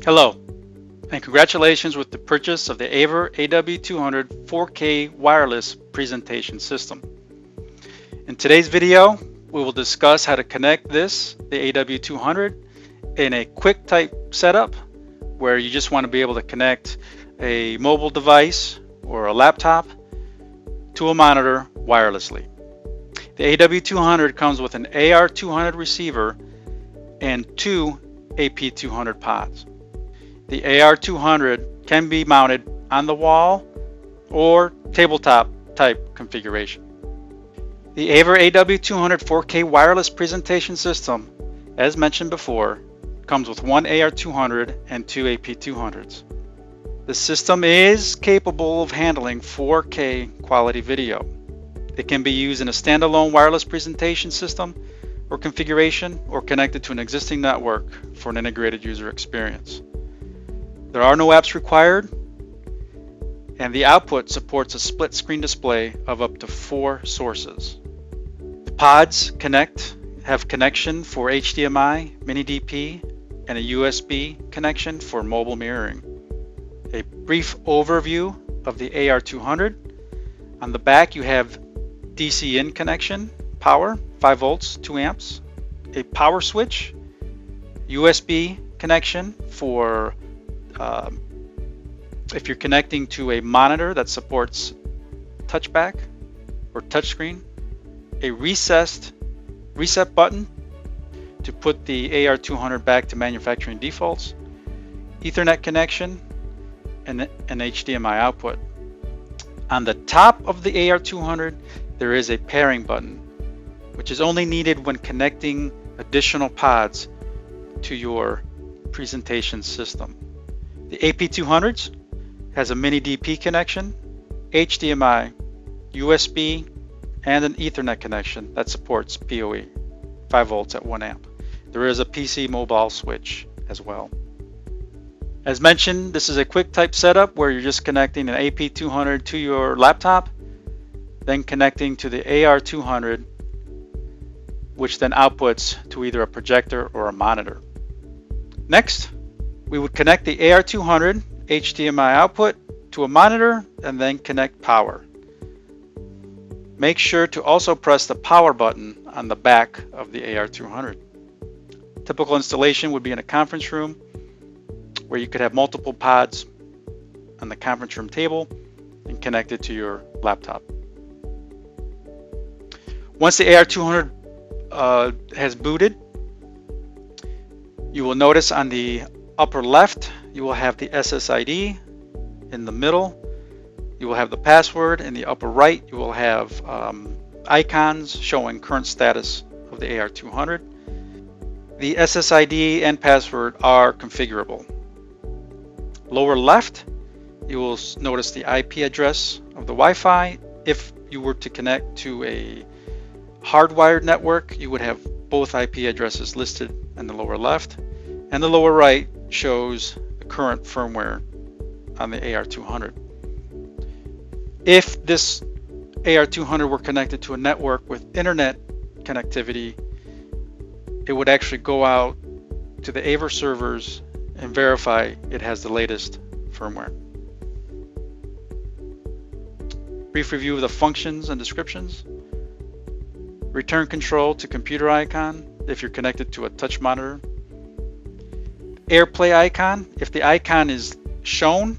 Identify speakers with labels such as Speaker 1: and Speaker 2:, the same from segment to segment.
Speaker 1: Hello, and congratulations with the purchase of the AVer AW200 4K wireless presentation system. In today's video, we will discuss how to connect the AW200 in a quick type setup where you just want to be able to connect a mobile device or a laptop to a monitor wirelessly. The AW200 comes with an AR200 receiver and two AP200 pods. The AR200 can be mounted on the wall or tabletop type configuration. The AVer AW200 4K wireless presentation system, as mentioned before, comes with one AR200 and two AP200s. The system is capable of handling 4K quality video. It can be used in a standalone wireless presentation system or configuration or connected to an existing network for an integrated user experience. There are no apps required, and the output supports a split screen display of up to 4 sources. The pods have connection for HDMI, mini DP, and a USB connection for mobile mirroring. A brief overview of the AR200. On the back you have DC in connection, power, 5 volts, 2 amps, a power switch, USB connection for if you're connecting to a monitor that supports touchback or touchscreen, a reset button to put the AR200 back to manufacturing defaults, Ethernet connection, and an HDMI output. On the top of the AR200, there is a pairing button, which is only needed when connecting additional pods to your presentation system. The AP200s has a mini DP connection, HDMI, USB, and an Ethernet connection that supports PoE, 5 volts at 1 amp. There is a PC mobile switch as well. As mentioned, this is a quick type setup where you're just connecting an AP200 to your laptop, then connecting to the AR200, which then outputs to either a projector or a monitor. Next, we would connect the AR200 HDMI output to a monitor and then connect power. Make sure to also press the power button on the back of the AR200. Typical installation would be in a conference room where you could have multiple pods on the conference room table and connected to your laptop. Once the AR200 has booted, you will notice on the upper left you will have the SSID. In the middle you will have the password. In the upper right you will have icons showing current status of the AR200. The SSID and password are configurable. Lower left you will notice the IP address of the Wi-Fi. If you were to connect to a hardwired network, you would have both IP addresses listed in the lower left, and the lower right shows the current firmware on the AR200. If this AR200 were connected to a network with internet connectivity, it would actually go out to the AVer servers and verify it has the latest firmware. Brief review of the functions and descriptions. Return control to computer icon if you're connected to a touch monitor. AirPlay icon, if the icon is shown,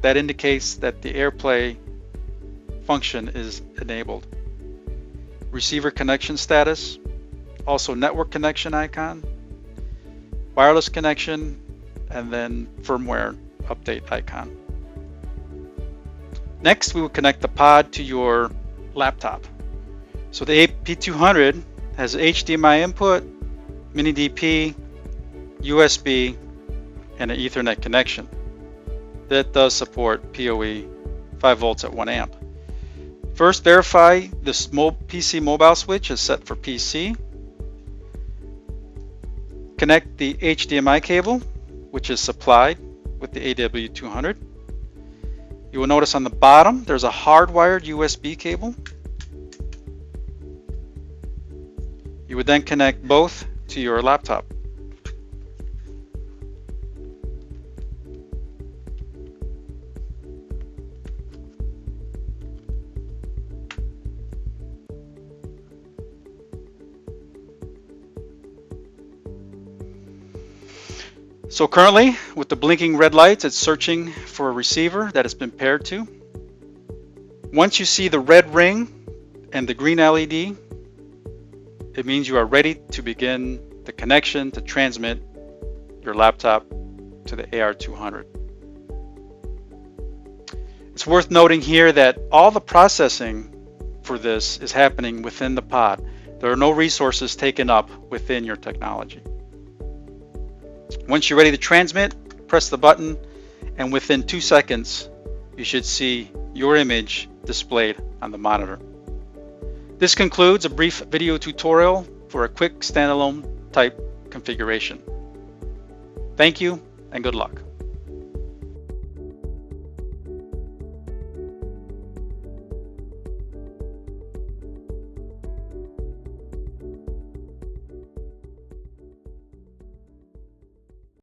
Speaker 1: that indicates that the AirPlay function is enabled. Receiver connection status, also network connection icon, wireless connection, and then firmware update icon. Next, we will connect the pod to your laptop. So the AP200 has HDMI input, mini DP, USB, and an Ethernet connection. That does support PoE 5 volts at 1 amp. First, verify this PC mobile switch is set for PC. Connect the HDMI cable, which is supplied with the AW200. You will notice on the bottom there's a hardwired USB cable. You would then connect both to your laptop. So currently, with the blinking red lights, it's searching for a receiver that it's been paired to. Once you see the red ring and the green LED, it means you are ready to begin the connection to transmit your laptop to the AR200. It's worth noting here that all the processing for this is happening within the pod. There are no resources taken up within your technology. Once you're ready to transmit, press the button, and within 2 seconds, you should see your image displayed on the monitor. This concludes a brief video tutorial for a quick standalone type configuration. Thank you and good luck.